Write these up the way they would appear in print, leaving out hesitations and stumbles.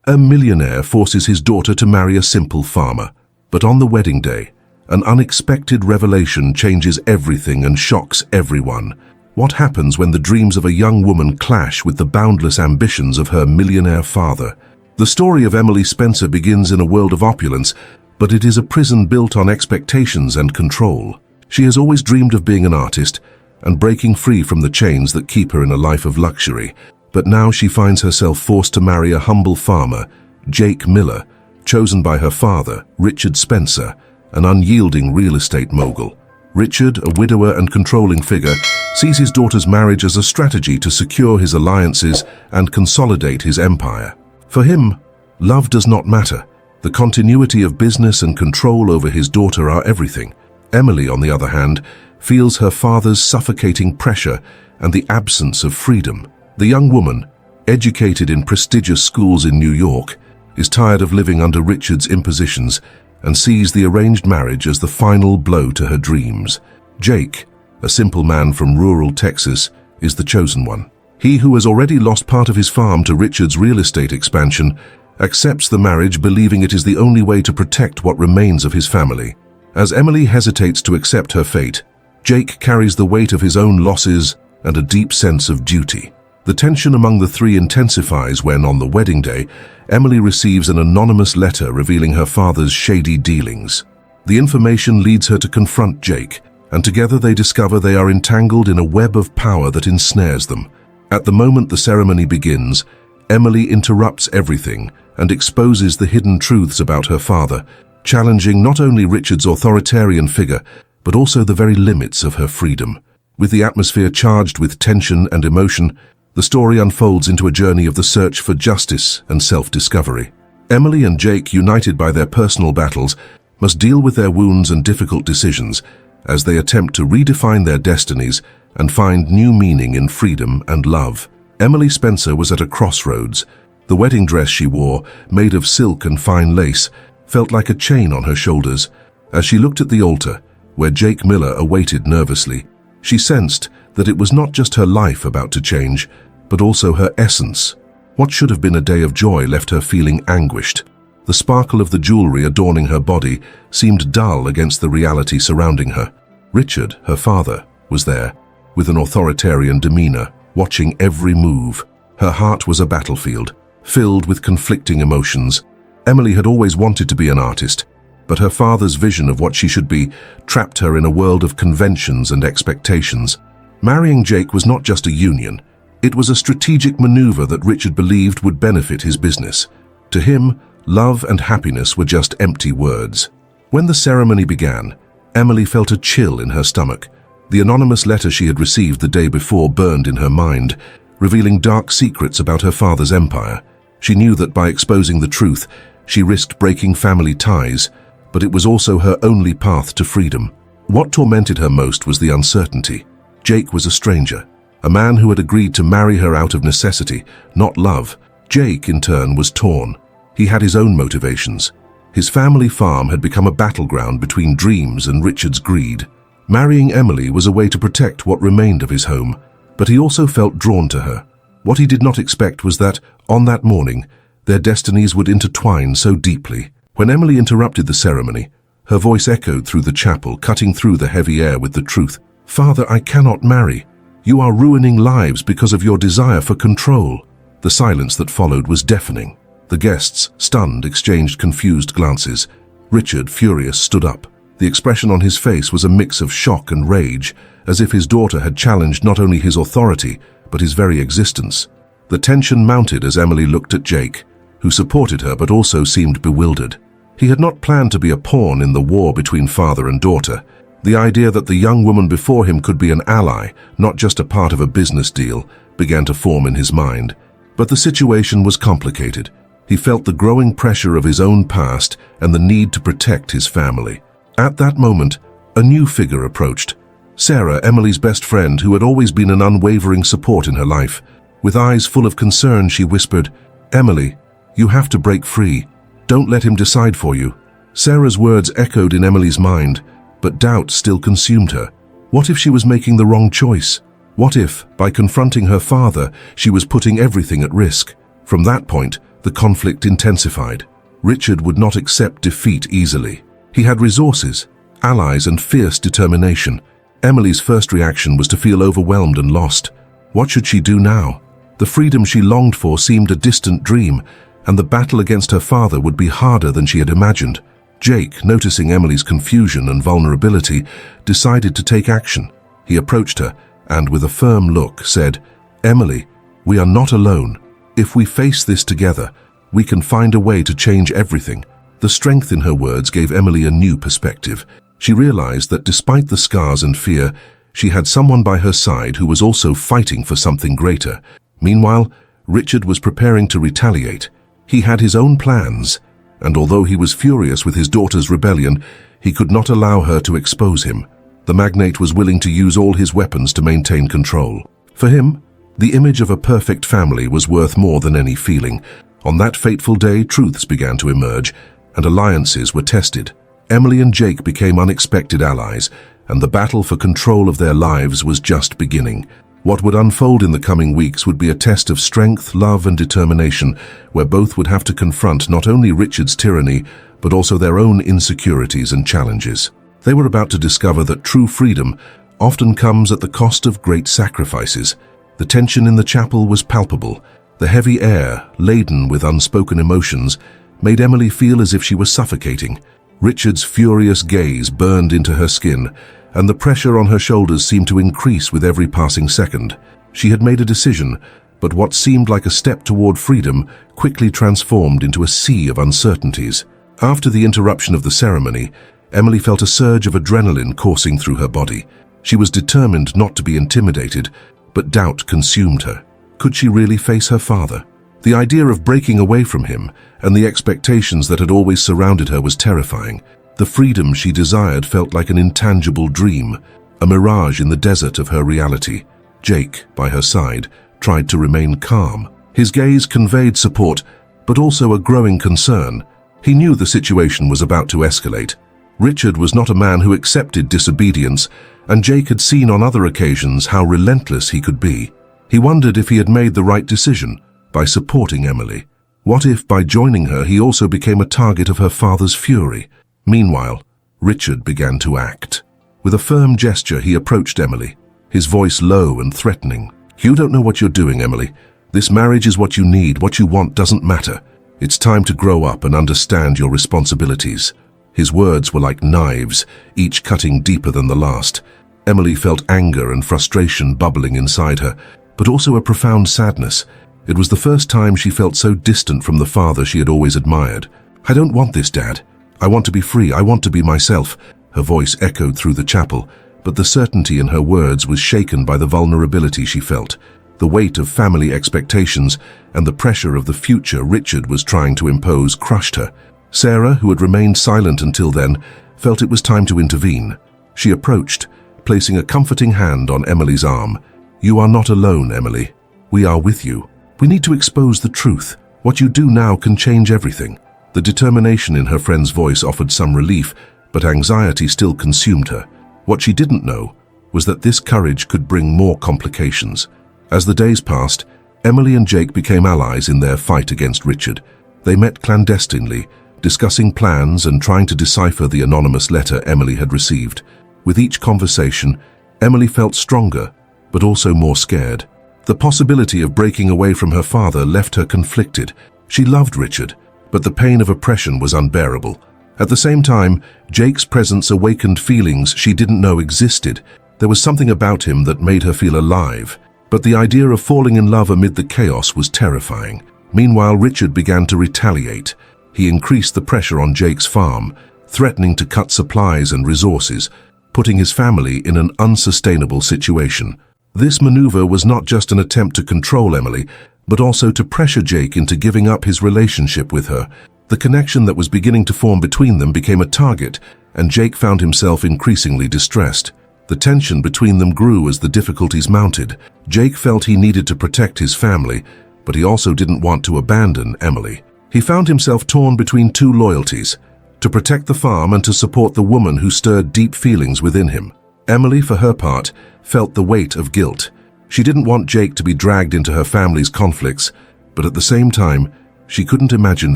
A millionaire forces his daughter to marry a simple farmer. But on the wedding day, an unexpected revelation changes everything and shocks everyone. What happens when the dreams of a young woman clash with the boundless ambitions of her millionaire father? The story of Emily Spencer begins in a world of opulence, but it is a prison built on expectations and control. She has always dreamed of being an artist and breaking free from the chains that keep her in a life of luxury. But now she finds herself forced to marry a humble farmer, Jake Miller, chosen by her father, Richard Spencer, an unyielding real estate mogul. Richard, a widower and controlling figure, sees his daughter's marriage as a strategy to secure his alliances and consolidate his empire. For him, love does not matter. The continuity of business and control over his daughter are everything. Emily, on the other hand, feels her father's suffocating pressure and the absence of freedom. The young woman, educated in prestigious schools in New York, is tired of living under Richard's impositions and sees the arranged marriage as the final blow to her dreams. Jake, a simple man from rural Texas, is the chosen one. He, who has already lost part of his farm to Richard's real estate expansion, accepts the marriage believing it is the only way to protect what remains of his family. As Emily hesitates to accept her fate, Jake carries the weight of his own losses and a deep sense of duty. The tension among the three intensifies when, on the wedding day, Emily receives an anonymous letter revealing her father's shady dealings. The information leads her to confront Jake, and together they discover they are entangled in a web of power that ensnares them. At the moment the ceremony begins, Emily interrupts everything and exposes the hidden truths about her father, challenging not only Richard's authoritarian figure, but also the very limits of her freedom. With the atmosphere charged with tension and emotion, the story unfolds into a journey of the search for justice and self-discovery. Emily and Jake, united by their personal battles, must deal with their wounds and difficult decisions as they attempt to redefine their destinies and find new meaning in freedom and love. Emily Spencer was at a crossroads. The wedding dress she wore, made of silk and fine lace, felt like a chain on her shoulders. As she looked at the altar, where Jake Miller awaited nervously, she sensed that it was not just her life about to change, but also her essence. What should have been a day of joy left her feeling anguished. The sparkle of the jewelry adorning her body seemed dull against the reality surrounding her. Richard, her father, was there, with an authoritarian demeanor, watching every move. Her heart was a battlefield, filled with conflicting emotions. Emily had always wanted to be an artist, but her father's vision of what she should be trapped her in a world of conventions and expectations. Marrying Jake was not just a union. It was a strategic maneuver that Richard believed would benefit his business. To him, love and happiness were just empty words. When the ceremony began, Emily felt a chill in her stomach. The anonymous letter she had received the day before burned in her mind, revealing dark secrets about her father's empire. She knew that by exposing the truth, she risked breaking family ties, but it was also her only path to freedom. What tormented her most was the uncertainty. Jake was a stranger, a man who had agreed to marry her out of necessity, not love. Jake, in turn, was torn. He had his own motivations. His family farm had become a battleground between dreams and Richard's greed. Marrying Emily was a way to protect what remained of his home, but he also felt drawn to her. What he did not expect was that, on that morning, their destinies would intertwine so deeply. When Emily interrupted the ceremony, her voice echoed through the chapel, cutting through the heavy air with the truth. "Father, I cannot marry. You are ruining lives because of your desire for control." The silence that followed was deafening. The guests, stunned, exchanged confused glances. Richard, furious, stood up. The expression on his face was a mix of shock and rage, as if his daughter had challenged not only his authority, but his very existence. The tension mounted as Emily looked at Jake, who supported her but also seemed bewildered. He had not planned to be a pawn in the war between father and daughter. The idea that the young woman before him could be an ally, not just a part of a business deal, began to form in his mind. But the situation was complicated. He felt the growing pressure of his own past and the need to protect his family. At that moment, a new figure approached. Sarah, Emily's best friend, who had always been an unwavering support in her life. With eyes full of concern, she whispered, "Emily, you have to break free. Don't let him decide for you." Sarah's words echoed in Emily's mind, but doubt still consumed her. What if she was making the wrong choice? What if, by confronting her father, she was putting everything at risk? From that point, the conflict intensified. Richard would not accept defeat easily. He had resources, allies, and fierce determination. Emily's first reaction was to feel overwhelmed and lost. What should she do now? The freedom she longed for seemed a distant dream, and the battle against her father would be harder than she had imagined. Jake, noticing Emily's confusion and vulnerability, decided to take action. He approached her and, with a firm look, said, "Emily, we are not alone. If we face this together, we can find a way to change everything." The strength in her words gave Emily a new perspective. She realized that despite the scars and fear, she had someone by her side who was also fighting for something greater. Meanwhile, Richard was preparing to retaliate. He had his own plans, and although he was furious with his daughter's rebellion, he could not allow her to expose him. The magnate was willing to use all his weapons to maintain control. For him, the image of a perfect family was worth more than any feeling. On that fateful day, truths began to emerge, and alliances were tested. Emily and Jake became unexpected allies, and the battle for control of their lives was just beginning. What would unfold in the coming weeks would be a test of strength, love, and determination, where both would have to confront not only Richard's tyranny, but also their own insecurities and challenges. They were about to discover that true freedom often comes at the cost of great sacrifices. The tension in the chapel was palpable. The heavy air, laden with unspoken emotions, made Emily feel as if she was suffocating. Richard's furious gaze burned into her skin, and the pressure on her shoulders seemed to increase with every passing second. She had made a decision, but what seemed like a step toward freedom quickly transformed into a sea of uncertainties. After the interruption of the ceremony, Emily felt a surge of adrenaline coursing through her body. She was determined not to be intimidated, but doubt consumed her. Could she really face her father? The idea of breaking away from him and the expectations that had always surrounded her was terrifying. The freedom she desired felt like an intangible dream, a mirage in the desert of her reality. Jake, by her side, tried to remain calm. His gaze conveyed support, but also a growing concern. He knew the situation was about to escalate. Richard was not a man who accepted disobedience, and Jake had seen on other occasions how relentless he could be. He wondered if he had made the right decision by supporting Emily. What if, by joining her, he also became a target of her father's fury? Meanwhile, Richard began to act. With a firm gesture, he approached Emily, his voice low and threatening. "You don't know what you're doing, Emily. This marriage is what you need. What you want doesn't matter. It's time to grow up and understand your responsibilities." His words were like knives, each cutting deeper than the last. Emily felt anger and frustration bubbling inside her, but also a profound sadness. It was the first time she felt so distant from the father she had always admired. "I don't want this, Dad. I want to be free. I want to be myself." Her voice echoed through the chapel, but the certainty in her words was shaken by the vulnerability she felt. The weight of family expectations and the pressure of the future Richard was trying to impose crushed her. Sarah, who had remained silent until then, felt it was time to intervene. She approached, placing a comforting hand on Emily's arm. "You are not alone, Emily. We are with you. We need to expose the truth. What you do now can change everything." The determination in her friend's voice offered some relief, but anxiety still consumed her. What she didn't know was that this courage could bring more complications. As the days passed, Emily and Jake became allies in their fight against Richard. They met clandestinely, discussing plans and trying to decipher the anonymous letter Emily had received. With each conversation, Emily felt stronger, but also more scared. The possibility of breaking away from her father left her conflicted. She loved Richard, but the pain of oppression was unbearable. At the same time, Jake's presence awakened feelings she didn't know existed. There was something about him that made her feel alive, but the idea of falling in love amid the chaos was terrifying. Meanwhile, Richard began to retaliate. He increased the pressure on Jake's farm, threatening to cut supplies and resources, putting his family in an unsustainable situation. This maneuver was not just an attempt to control Emily, but also to pressure Jake into giving up his relationship with her. The connection that was beginning to form between them became a target, and Jake found himself increasingly distressed. The tension between them grew as the difficulties mounted. Jake felt he needed to protect his family, but he also didn't want to abandon Emily. He found himself torn between two loyalties: to protect the farm and to support the woman who stirred deep feelings within him. Emily, for her part, felt the weight of guilt. She didn't want Jake to be dragged into her family's conflicts, but at the same time, She couldn't imagine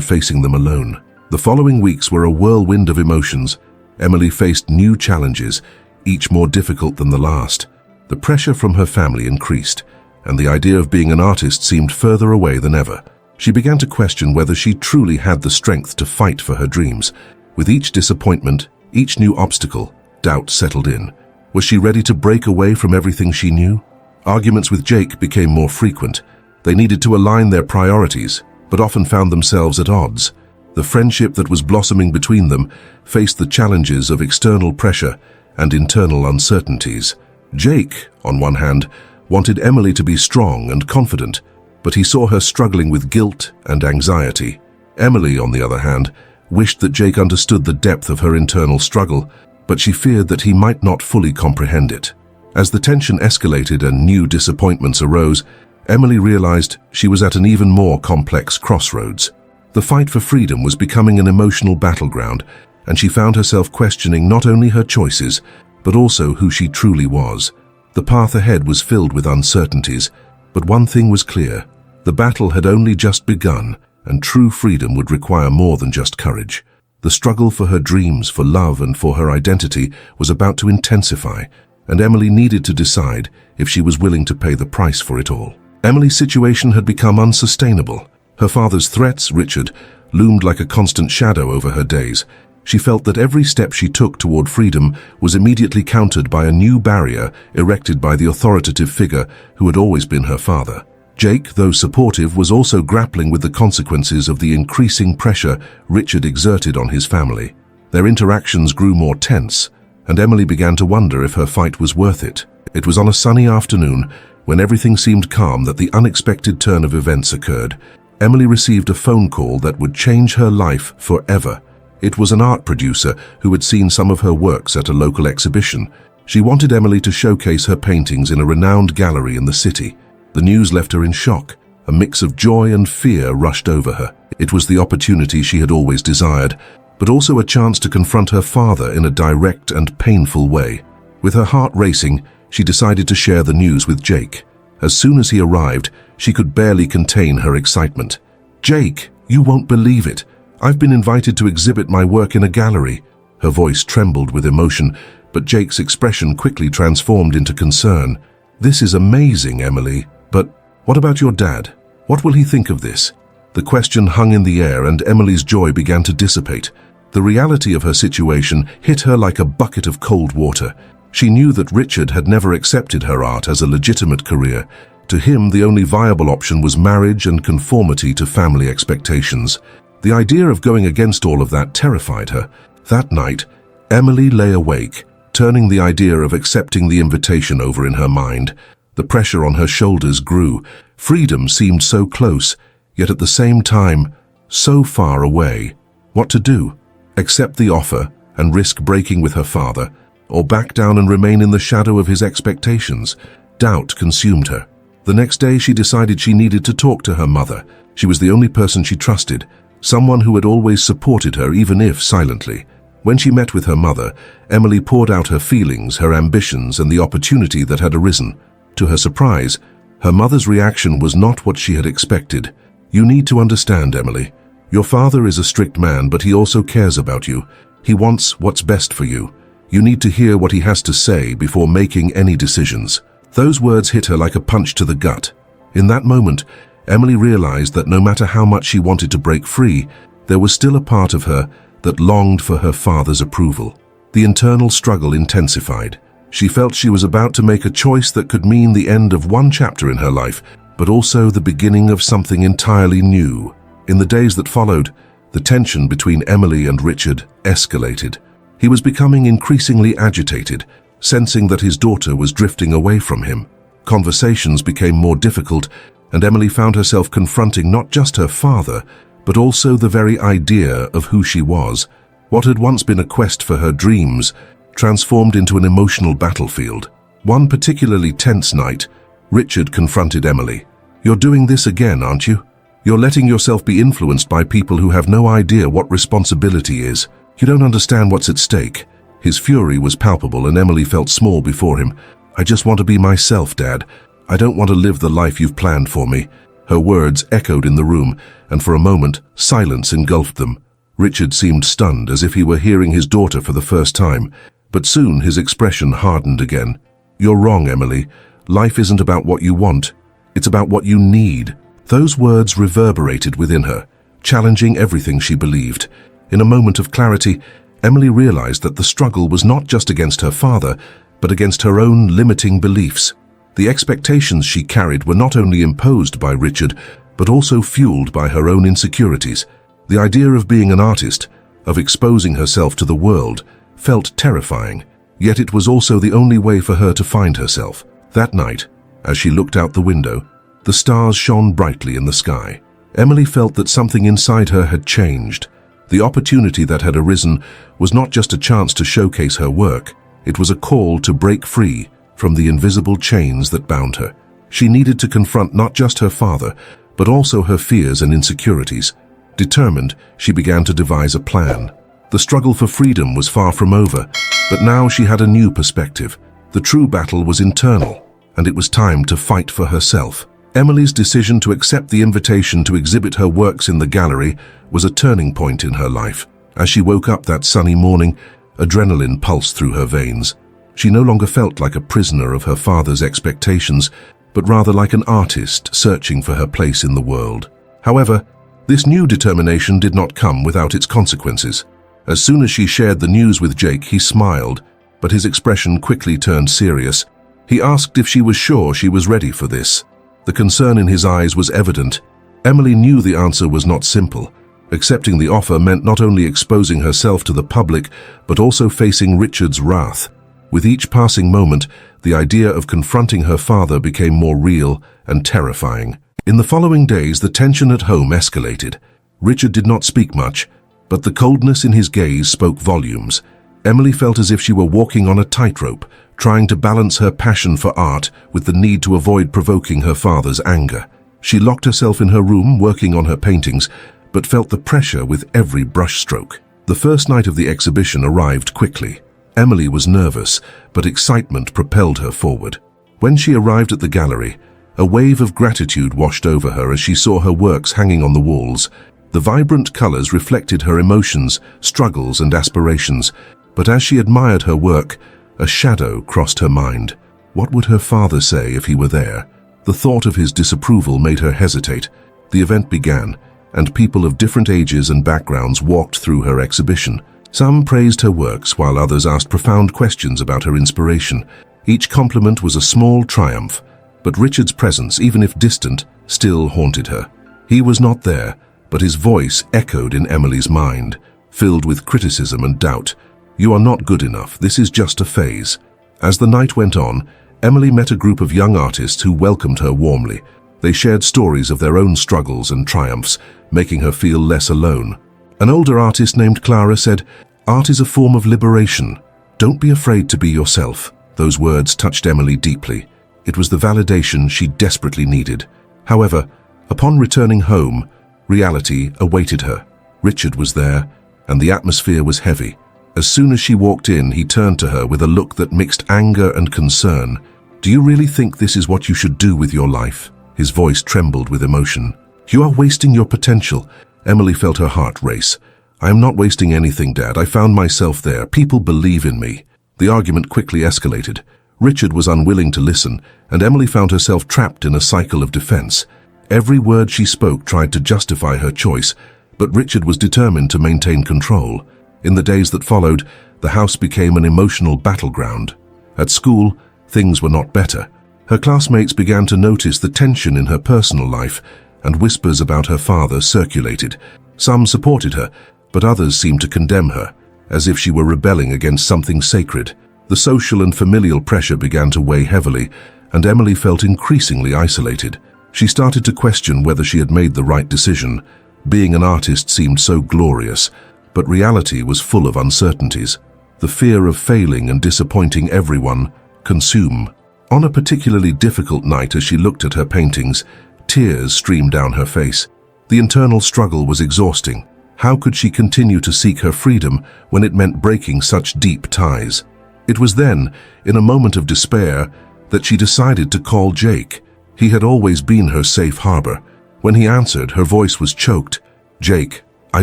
facing them alone. The following weeks were a whirlwind of emotions. Emily faced new challenges, each more difficult than the last. The pressure from her family increased, and the idea of being an artist seemed further away than ever. She began to question whether she truly had the strength to fight for her dreams. With each disappointment, each new obstacle, doubt settled in. Was she ready to break away from everything she knew? Arguments with Jake became more frequent. They needed to align their priorities, but often found themselves at odds. The friendship that was blossoming between them faced the challenges of external pressure and internal uncertainties. Jake, on one hand, wanted Emily to be strong and confident, but he saw her struggling with guilt and anxiety. Emily, on the other hand, wished that Jake understood the depth of her internal struggle, but she feared that he might not fully comprehend it. As the tension escalated and new disappointments arose, Emily realized she was at an even more complex crossroads. The fight for freedom was becoming an emotional battleground, and she found herself questioning not only her choices, but also who she truly was. The path ahead was filled with uncertainties, but one thing was clear. The battle had only just begun, and true freedom would require more than just courage. The struggle for her dreams, for love, and for her identity was about to intensify, and Emily needed to decide if she was willing to pay the price for it all. Emily's situation had become unsustainable. Her father's threats, Richard, loomed like a constant shadow over her days. She felt that every step she took toward freedom was immediately countered by a new barrier erected by the authoritative figure who had always been her father. Jake, though supportive, was also grappling with the consequences of the increasing pressure Richard exerted on his family. Their interactions grew more tense, and Emily began to wonder if her fight was worth it. It was on a sunny afternoon, when everything seemed calm, that the unexpected turn of events occurred. Emily received a phone call that would change her life forever. It was an art producer who had seen some of her works at a local exhibition. She wanted Emily to showcase her paintings in a renowned gallery in the city. The news left her in shock. A mix of joy and fear rushed over her. It was the opportunity she had always desired, but also a chance to confront her father in a direct and painful way. With her heart racing, she decided to share the news with Jake. As soon as he arrived, she could barely contain her excitement. "Jake, you won't believe it. I've been invited to exhibit my work in a gallery." Her voice trembled with emotion, but Jake's expression quickly transformed into concern. "This is amazing, Emily, but what about your dad? What will he think of this?" The question hung in the air, and Emily's joy began to dissipate. The reality of her situation hit her like a bucket of cold water. She knew that Richard had never accepted her art as a legitimate career. To him, the only viable option was marriage and conformity to family expectations. The idea of going against all of that terrified her. That night, Emily lay awake, turning the idea of accepting the invitation over in her mind. The pressure on her shoulders grew. Freedom seemed so close, yet at the same time, so far away. What to do? Accept the offer and risk breaking with her father, or back down and remain in the shadow of his expectations? Doubt consumed her. The next day, she decided she needed to talk to her mother. She was the only person she trusted, someone who had always supported her, even if silently. When she met with her mother, Emily poured out her feelings, her ambitions, and the opportunity that had arisen. To her surprise, her mother's reaction was not what she had expected. "You need to understand, Emily. Your father is a strict man, but he also cares about you. He wants what's best for you. You need to hear what he has to say before making any decisions." Those words hit her like a punch to the gut. In that moment, Emily realized that no matter how much she wanted to break free, there was still a part of her that longed for her father's approval. The internal struggle intensified. She felt she was about to make a choice that could mean the end of one chapter in her life, but also the beginning of something entirely new. In the days that followed, the tension between Emily and Richard escalated. He was becoming increasingly agitated, sensing that his daughter was drifting away from him. Conversations became more difficult, and Emily found herself confronting not just her father, but also the very idea of who she was. What had once been a quest for her dreams transformed into an emotional battlefield. One particularly tense night, Richard confronted Emily. "You're doing this again, aren't you? You're letting yourself be influenced by people who have no idea what responsibility is. You don't understand what's at stake." His fury was palpable, and Emily felt small before him. "I just want to be myself, Dad. I don't want to live the life you've planned for me." Her words echoed in the room, and for a moment, silence engulfed them. Richard seemed stunned, as if he were hearing his daughter for the first time, but soon his expression hardened again. "You're wrong, Emily. Life isn't about what you want. It's about what you need." Those words reverberated within her, challenging everything she believed. In a moment of clarity, Emily realized that the struggle was not just against her father, but against her own limiting beliefs. The expectations she carried were not only imposed by Richard, but also fueled by her own insecurities. The idea of being an artist, of exposing herself to the world, felt terrifying, yet it was also the only way for her to find herself. That night, as she looked out the window, the stars shone brightly in the sky. Emily felt that something inside her had changed. The opportunity that had arisen was not just a chance to showcase her work, it was a call to break free from the invisible chains that bound her. She needed to confront not just her father, but also her fears and insecurities. Determined, she began to devise a plan. The struggle for freedom was far from over, but now she had a new perspective. The true battle was internal, and it was time to fight for herself. Emily's decision to accept the invitation to exhibit her works in the gallery was a turning point in her life. As she woke up that sunny morning, adrenaline pulsed through her veins. She no longer felt like a prisoner of her father's expectations, but rather like an artist searching for her place in the world. However, this new determination did not come without its consequences. As soon as she shared the news with Jake, he smiled, but his expression quickly turned serious. He asked if she was sure she was ready for this. The concern in his eyes was evident. Emily knew the answer was not simple. Accepting the offer meant not only exposing herself to the public, but also facing Richard's wrath. With each passing moment, the idea of confronting her father became more real and terrifying. In the following days, the tension at home escalated. Richard did not speak much, but the coldness in his gaze spoke volumes. Emily felt as if she were walking on a tightrope, trying to balance her passion for art with the need to avoid provoking her father's anger. She locked herself in her room, working on her paintings, but felt the pressure with every brushstroke. The first night of the exhibition arrived quickly. Emily was nervous, but excitement propelled her forward. When she arrived at the gallery, a wave of gratitude washed over her as she saw her works hanging on the walls. The vibrant colors reflected her emotions, struggles, and aspirations, but as she admired her work, a shadow crossed her mind. What would her father say if he were there? The thought of his disapproval made her hesitate. The event began, and people of different ages and backgrounds walked through her exhibition. Some praised her works, while others asked profound questions about her inspiration. Each compliment was a small triumph, but Richard's presence, even if distant, still haunted her. He was not there, but his voice echoed in Emily's mind, filled with criticism and doubt. "You are not good enough. This is just a phase." As the night went on, Emily met a group of young artists who welcomed her warmly. They shared stories of their own struggles and triumphs, making her feel less alone. An older artist named Clara said, "Art is a form of liberation. Don't be afraid to be yourself." Those words touched Emily deeply. It was the validation she desperately needed. However, upon returning home, reality awaited her. Richard was there, and the atmosphere was heavy. As soon as she walked in, he turned to her with a look that mixed anger and concern. "Do you really think this is what you should do with your life?" His voice trembled with emotion. "You are wasting your potential." Emily felt her heart race. "I am not wasting anything, Dad. I found myself there. People believe in me." The argument quickly escalated. Richard was unwilling to listen, and Emily found herself trapped in a cycle of defense. Every word she spoke tried to justify her choice, but Richard was determined to maintain control. In the days that followed, the house became an emotional battleground. At school, things were not better. Her classmates began to notice the tension in her personal life, and whispers about her father circulated. Some supported her, but others seemed to condemn her, as if she were rebelling against something sacred. The social and familial pressure began to weigh heavily, and Emily felt increasingly isolated. She started to question whether she had made the right decision. Being an artist seemed so glorious, but reality was full of uncertainties. The fear of failing and disappointing everyone consumed. On a particularly difficult night, as she looked at her paintings, tears streamed down her face. The internal struggle was exhausting. How could she continue to seek her freedom when it meant breaking such deep ties? It was then, in a moment of despair, that she decided to call Jake. He had always been her safe harbor, When he answered, her voice was choked. "Jake, I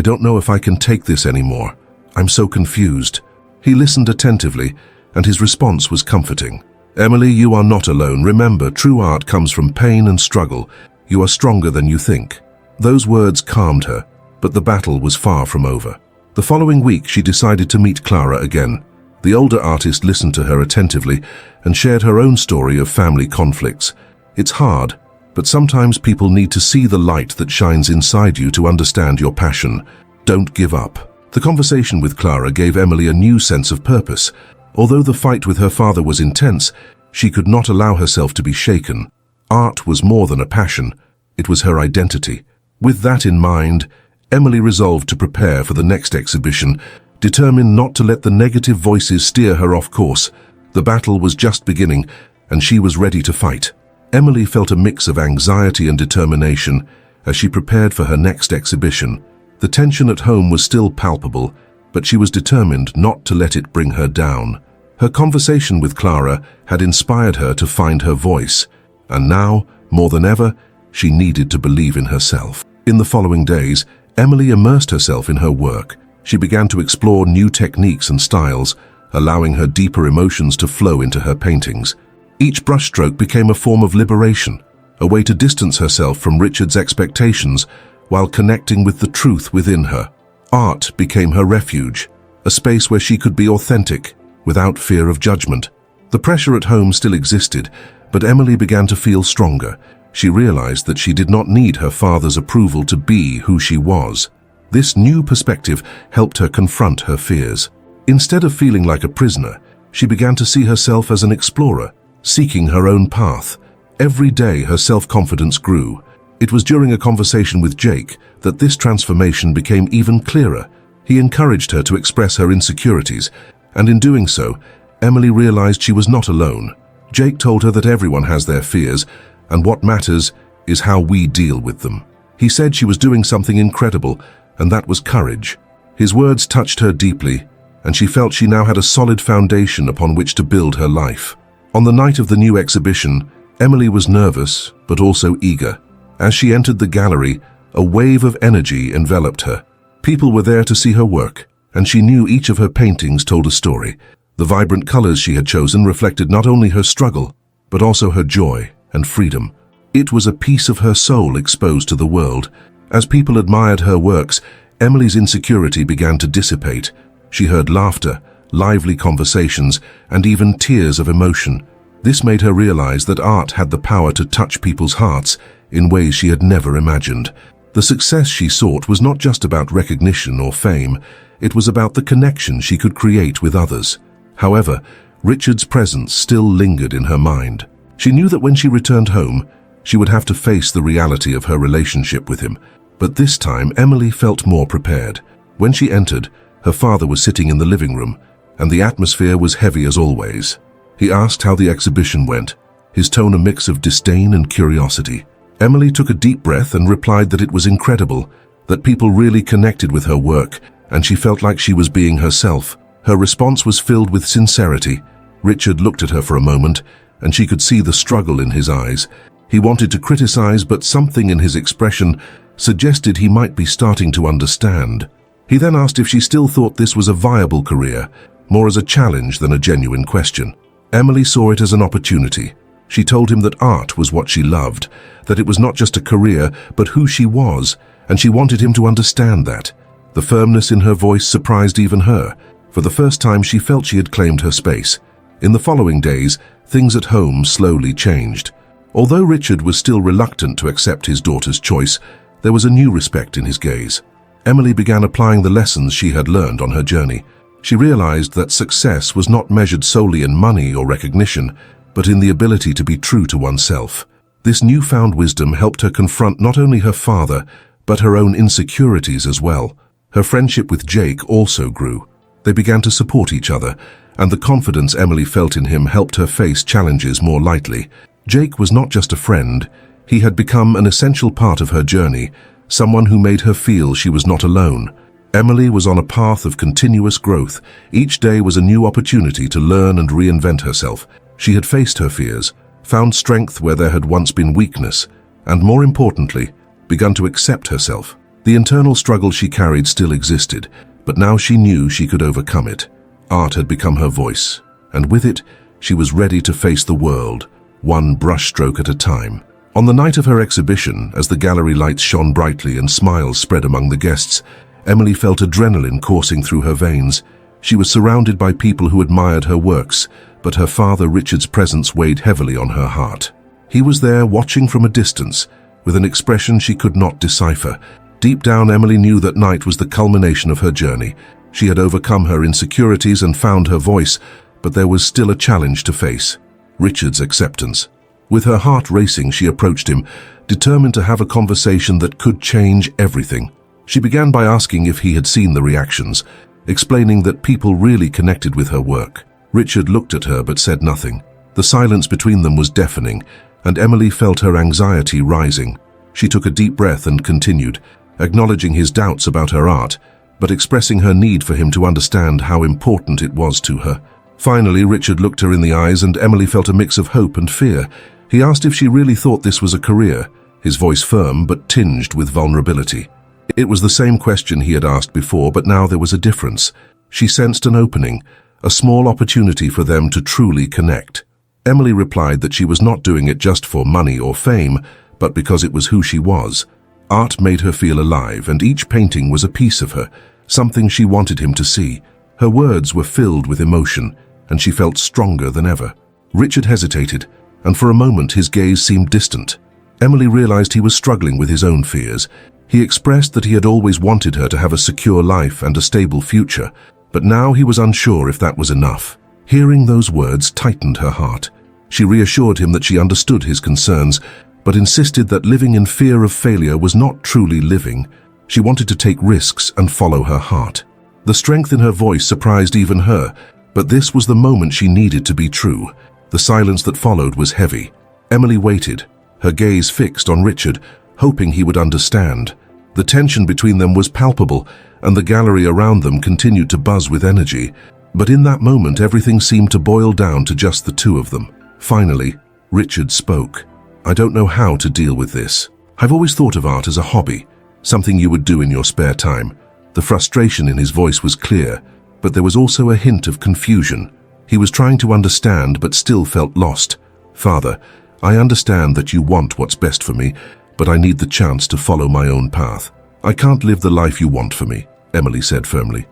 don't know if I can take this anymore. I'm so confused." He listened attentively, and his response was comforting. "Emily, you are not alone. Remember, true art comes from pain and struggle. You are stronger than you think." Those words calmed her, but the battle was far from over. The following week, she decided to meet Clara again. The older artist listened to her attentively and shared her own story of family conflicts. It's hard, but sometimes people need to see the light that shines inside you to understand your passion. Don't give up. The conversation with Clara gave Emily a new sense of purpose. Although the fight with her father was intense, she could not allow herself to be shaken. Art was more than a passion. It was her identity. With that in mind, Emily resolved to prepare for the next exhibition, determined not to let the negative voices steer her off course. The battle was just beginning, and she was ready to fight. Emily felt a mix of anxiety and determination as she prepared for her next exhibition. The tension at home was still palpable, but she was determined not to let it bring her down. Her conversation with Clara had inspired her to find her voice, and now, more than ever, she needed to believe in herself. In the following days, Emily immersed herself in her work. She began to explore new techniques and styles, allowing her deeper emotions to flow into her paintings. Each brushstroke became a form of liberation, a way to distance herself from Richard's expectations while connecting with the truth within her. Art became her refuge, a space where she could be authentic, without fear of judgment. The pressure at home still existed, but Emily began to feel stronger. She realized that she did not need her father's approval to be who she was. This new perspective helped her confront her fears. Instead of feeling like a prisoner, she began to see herself as an explorer, seeking her own path. Every day her self-confidence grew. It was during a conversation with Jake that this transformation became even clearer. He encouraged her to express her insecurities, and in doing so, Emily realized she was not alone. Jake told her that everyone has their fears, and what matters is how we deal with them. He said she was doing something incredible, and that was courage. His words touched her deeply, and she felt she now had a solid foundation upon which to build her life. On the night of the new exhibition, Emily was nervous, but also eager. As she entered the gallery, a wave of energy enveloped her. People were there to see her work, and she knew each of her paintings told a story. The vibrant colors she had chosen reflected not only her struggle, but also her joy and freedom. It was a piece of her soul exposed to the world. As people admired her works, Emily's insecurity began to dissipate. She heard laughter, lively conversations, and even tears of emotion. This made her realize that art had the power to touch people's hearts in ways she had never imagined. The success she sought was not just about recognition or fame, it was about the connection she could create with others. However, Richard's presence still lingered in her mind. She knew that when she returned home, she would have to face the reality of her relationship with him. But this time, Emily felt more prepared. When she entered, her father was sitting in the living room, and the atmosphere was heavy as always. He asked how the exhibition went, his tone a mix of disdain and curiosity. Emily took a deep breath and replied that it was incredible, that people really connected with her work, and she felt like she was being herself. Her response was filled with sincerity. Richard looked at her for a moment, and she could see the struggle in his eyes. He wanted to criticize, but something in his expression suggested he might be starting to understand. He then asked if she still thought this was a viable career, more as a challenge than a genuine question. Emily saw it as an opportunity. She told him that art was what she loved, that it was not just a career, but who she was, and she wanted him to understand that. The firmness in her voice surprised even her. For the first time, she felt she had claimed her space. In the following days, things at home slowly changed. Although Richard was still reluctant to accept his daughter's choice, there was a new respect in his gaze. Emily began applying the lessons she had learned on her journey. She realized that success was not measured solely in money or recognition, but in the ability to be true to oneself. This newfound wisdom helped her confront not only her father, but her own insecurities as well. Her friendship with Jake also grew. They began to support each other, and the confidence Emily felt in him helped her face challenges more lightly. Jake was not just a friend, he had become an essential part of her journey, someone who made her feel she was not alone. Emily was on a path of continuous growth. Each day was a new opportunity to learn and reinvent herself. She had faced her fears, found strength where there had once been weakness, and more importantly, begun to accept herself. The internal struggle she carried still existed, but now she knew she could overcome it. Art had become her voice, and with it, she was ready to face the world, one brushstroke at a time. On the night of her exhibition, as the gallery lights shone brightly and smiles spread among the guests, Emily felt adrenaline coursing through her veins. She was surrounded by people who admired her works, but her father Richard's presence weighed heavily on her heart. He was there watching from a distance, with an expression she could not decipher. Deep down, Emily knew that night was the culmination of her journey. She had overcome her insecurities and found her voice, but there was still a challenge to face: Richard's acceptance. With her heart racing, she approached him, determined to have a conversation that could change everything. She began by asking if he had seen the reactions, explaining that people really connected with her work. Richard looked at her but said nothing. The silence between them was deafening, and Emily felt her anxiety rising. She took a deep breath and continued, acknowledging his doubts about her art, but expressing her need for him to understand how important it was to her. Finally, Richard looked her in the eyes, and Emily felt a mix of hope and fear. He asked if she really thought this was a career, his voice firm but tinged with vulnerability. It was the same question he had asked before, but now there was a difference. She sensed an opening, a small opportunity for them to truly connect. Emily replied that she was not doing it just for money or fame, but because it was who she was. Art made her feel alive, and each painting was a piece of her, something she wanted him to see. Her words were filled with emotion, and she felt stronger than ever. Richard hesitated, and for a moment his gaze seemed distant. Emily realized he was struggling with his own fears. He expressed that he had always wanted her to have a secure life and a stable future, but now he was unsure if that was enough. Hearing those words tightened her heart. She reassured him that she understood his concerns, but insisted that living in fear of failure was not truly living. She wanted to take risks and follow her heart. The strength in her voice surprised even her, but this was the moment she needed to be true. The silence that followed was heavy. Emily waited, her gaze fixed on Richard, hoping he would understand. The tension between them was palpable, and the gallery around them continued to buzz with energy. But in that moment, everything seemed to boil down to just the two of them. Finally, Richard spoke. "I don't know how to deal with this. I've always thought of art as a hobby, something you would do in your spare time." The frustration in his voice was clear, but there was also a hint of confusion. He was trying to understand, but still felt lost. "Father, I understand that you want what's best for me, but I need the chance to follow my own path. I can't live the life you want for me," Emily said firmly.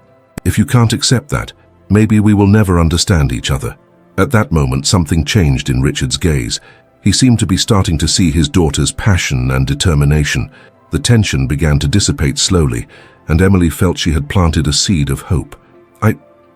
"If you can't accept that, maybe we will never understand each other." At that moment, something changed in Richard's gaze. He seemed to be starting to see his daughter's passion and determination. The tension began to dissipate slowly, and Emily felt she had planted a seed of hope.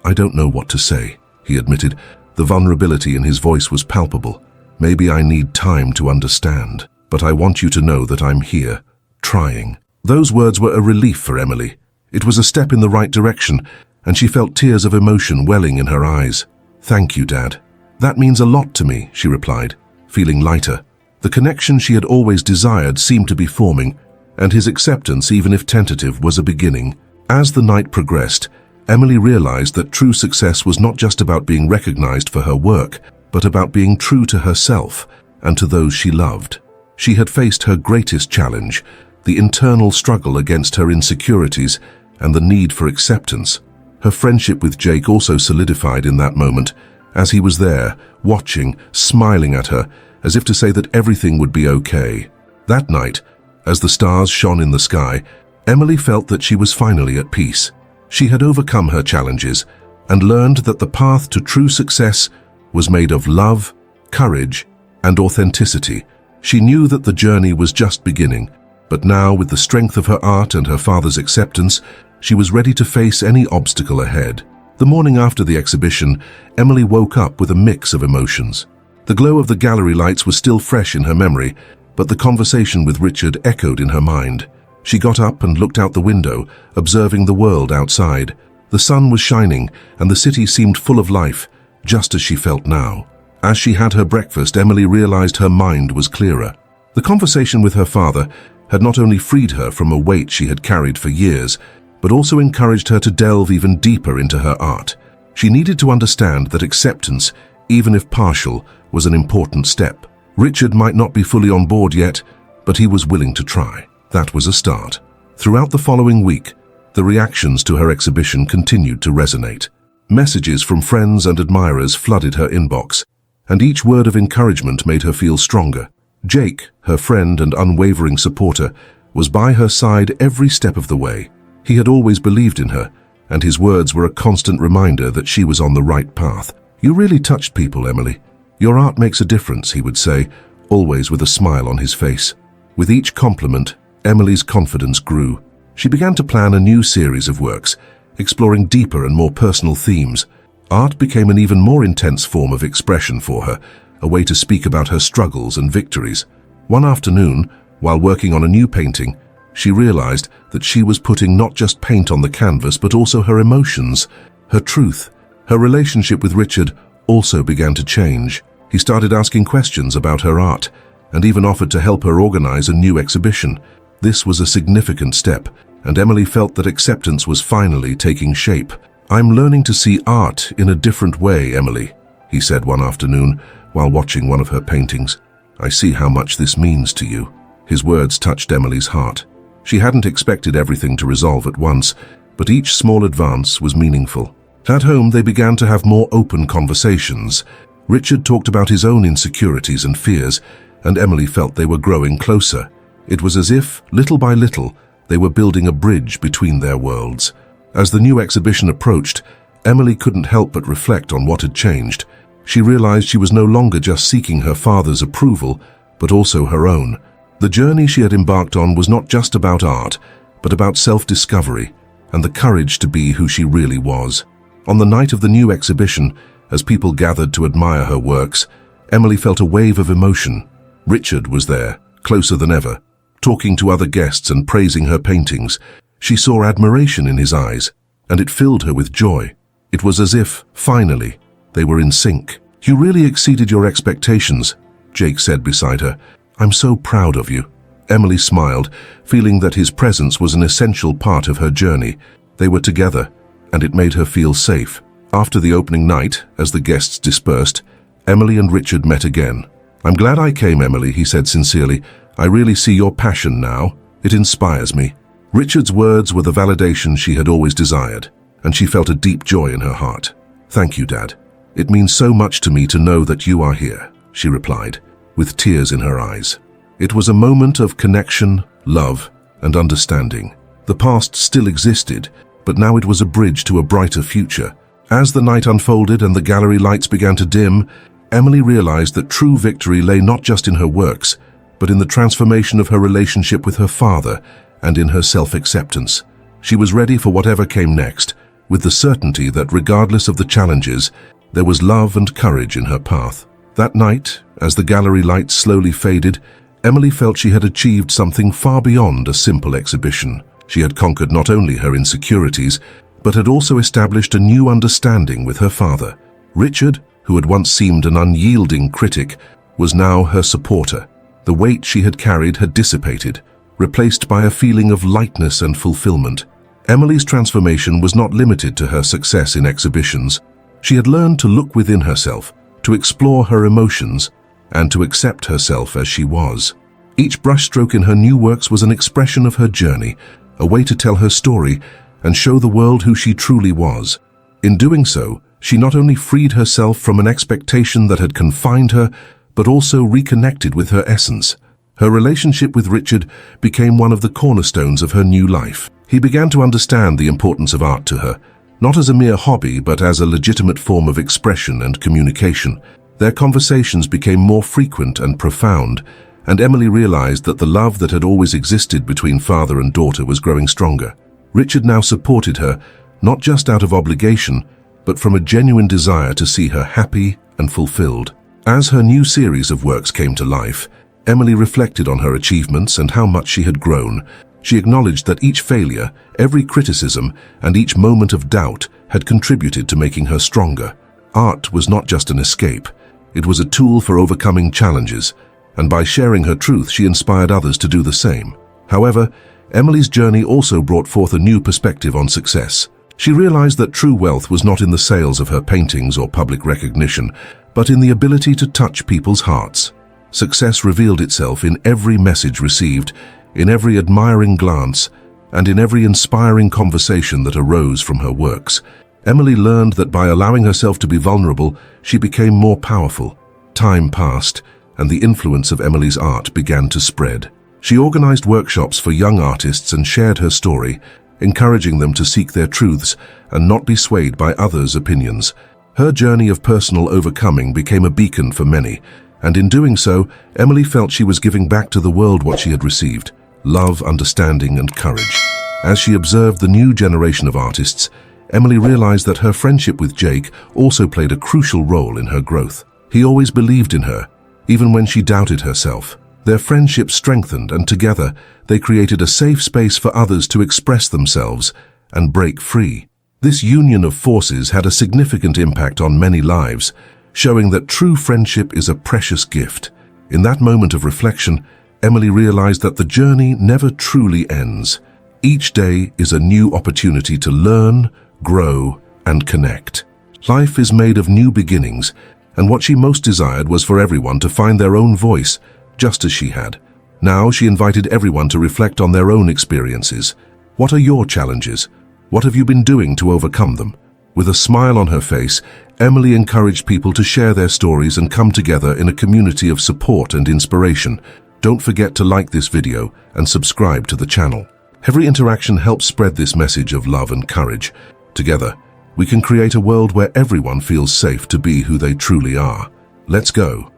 I don't know what to say," he admitted. The vulnerability in his voice was palpable. "Maybe I need time to understand, but I want you to know that I'm here, trying." Those words were a relief for Emily. It was a step in the right direction, and she felt tears of emotion welling in her eyes. "Thank you, Dad. That means a lot to me," she replied, feeling lighter. The connection she had always desired seemed to be forming, and his acceptance, even if tentative, was a beginning. As the night progressed, Emily realized that true success was not just about being recognized for her work, but about being true to herself and to those she loved. She had faced her greatest challenge, the internal struggle against her insecurities and the need for acceptance. Her friendship with Jake also solidified in that moment, as he was there, watching, smiling at her, as if to say that everything would be okay. That night, as the stars shone in the sky, Emily felt that she was finally at peace. She had overcome her challenges and learned that the path to true success was made of love, courage, and authenticity. She knew that the journey was just beginning, but now, with the strength of her art and her father's acceptance, she was ready to face any obstacle ahead. The morning after the exhibition, Emily woke up with a mix of emotions. The glow of the gallery lights was still fresh in her memory, but the conversation with Richard echoed in her mind. She got up and looked out the window, observing the world outside. The sun was shining, and the city seemed full of life, just as she felt now. As she had her breakfast, Emily realized her mind was clearer. The conversation with her father had not only freed her from a weight she had carried for years, but also encouraged her to delve even deeper into her art. She needed to understand that acceptance, even if partial, was an important step. Richard might not be fully on board yet, but he was willing to try. That was a start. Throughout the following week, the reactions to her exhibition continued to resonate. Messages from friends and admirers flooded her inbox, and each word of encouragement made her feel stronger. Jake, her friend and unwavering supporter, was by her side every step of the way. He had always believed in her, and his words were a constant reminder that she was on the right path. "You really touched people, Emily. Your art makes a difference," he would say, always with a smile on his face. With each compliment, Emily's confidence grew. She began to plan a new series of works, exploring deeper and more personal themes. Art became an even more intense form of expression for her, a way to speak about her struggles and victories. One afternoon, while working on a new painting, she realized that she was putting not just paint on the canvas but also her emotions, her truth. Her relationship with Richard also began to change. He started asking questions about her art and even offered to help her organize a new exhibition. This was a significant step, and Emily felt that acceptance was finally taking shape. "I'm learning to see art in a different way, Emily," he said one afternoon while watching one of her paintings. "I see how much this means to you." His words touched Emily's heart. She hadn't expected everything to resolve at once, but each small advance was meaningful. At home, they began to have more open conversations. Richard talked about his own insecurities and fears, and Emily felt they were growing closer. It was as if, little by little, they were building a bridge between their worlds. As the new exhibition approached, Emily couldn't help but reflect on what had changed. She realized she was no longer just seeking her father's approval, but also her own. The journey she had embarked on was not just about art, but about self-discovery and the courage to be who she really was. On the night of the new exhibition, as people gathered to admire her works, Emily felt a wave of emotion. Richard was there, closer than ever, talking to other guests and praising her paintings. She saw admiration in his eyes, and it filled her with joy. It was as if, finally, they were in sync. "You really exceeded your expectations," Jake said beside her. "I'm so proud of you." Emily smiled, feeling that his presence was an essential part of her journey. They were together, and it made her feel safe. After the opening night, as the guests dispersed, Emily and Richard met again. "I'm glad I came, Emily," he said sincerely. "I really see your passion now. It inspires me." Richard's words were the validation she had always desired, and she felt a deep joy in her heart. "Thank you, Dad. It means so much to me to know that you are here," she replied, with tears in her eyes. It was a moment of connection, love, and understanding. The past still existed, but now it was a bridge to a brighter future. As the night unfolded and the gallery lights began to dim, Emily realized that true victory lay not just in her works, but in the transformation of her relationship with her father and in her self-acceptance. She was ready for whatever came next, with the certainty that regardless of the challenges, there was love and courage in her path. That night, as the gallery lights slowly faded, Emily felt she had achieved something far beyond a simple exhibition. She had conquered not only her insecurities, but had also established a new understanding with her father. Richard, who had once seemed an unyielding critic, was now her supporter. The weight she had carried had dissipated, replaced by a feeling of lightness and fulfillment. Emily's transformation was not limited to her success in exhibitions. She had learned to look within herself, to explore her emotions, and to accept herself as she was. Each brushstroke in her new works was an expression of her journey, a way to tell her story and show the world who she truly was. In doing so, she not only freed herself from an expectation that had confined her, but also reconnected with her essence. Her relationship with Richard became one of the cornerstones of her new life. He began to understand the importance of art to her, not as a mere hobby, but as a legitimate form of expression and communication. Their conversations became more frequent and profound, and Emily realized that the love that had always existed between father and daughter was growing stronger. Richard now supported her, not just out of obligation, but from a genuine desire to see her happy and fulfilled. As her new series of works came to life, Emily reflected on her achievements and how much she had grown. She acknowledged that each failure, every criticism, and each moment of doubt had contributed to making her stronger. Art was not just an escape. It was a tool for overcoming challenges, and by sharing her truth, she inspired others to do the same. However, Emily's journey also brought forth a new perspective on success. She realized that true wealth was not in the sales of her paintings or public recognition, but in the ability to touch people's hearts. Success revealed itself in every message received, in every admiring glance, and in every inspiring conversation that arose from her works. Emily learned that by allowing herself to be vulnerable, she became more powerful. Time passed, and the influence of Emily's art began to spread. She organized workshops for young artists and shared her story, encouraging them to seek their truths and not be swayed by others' opinions. Her journey of personal overcoming became a beacon for many, and in doing so, Emily felt she was giving back to the world what she had received: love, understanding, and courage. As she observed the new generation of artists, Emily realized that her friendship with Jake also played a crucial role in her growth. He always believed in her, even when she doubted herself. Their friendship strengthened, and together they created a safe space for others to express themselves and break free. This union of forces had a significant impact on many lives, showing that true friendship is a precious gift. In that moment of reflection, Emily realized that the journey never truly ends. Each day is a new opportunity to learn, grow, and connect. Life is made of new beginnings, and what she most desired was for everyone to find their own voice, just as she had. Now she invited everyone to reflect on their own experiences. What are your challenges? What have you been doing to overcome them? With a smile on her face, Emily encouraged people to share their stories and come together in a community of support and inspiration. Don't forget to like this video and subscribe to the channel. Every interaction helps spread this message of love and courage. Together, we can create a world where everyone feels safe to be who they truly are. Let's go.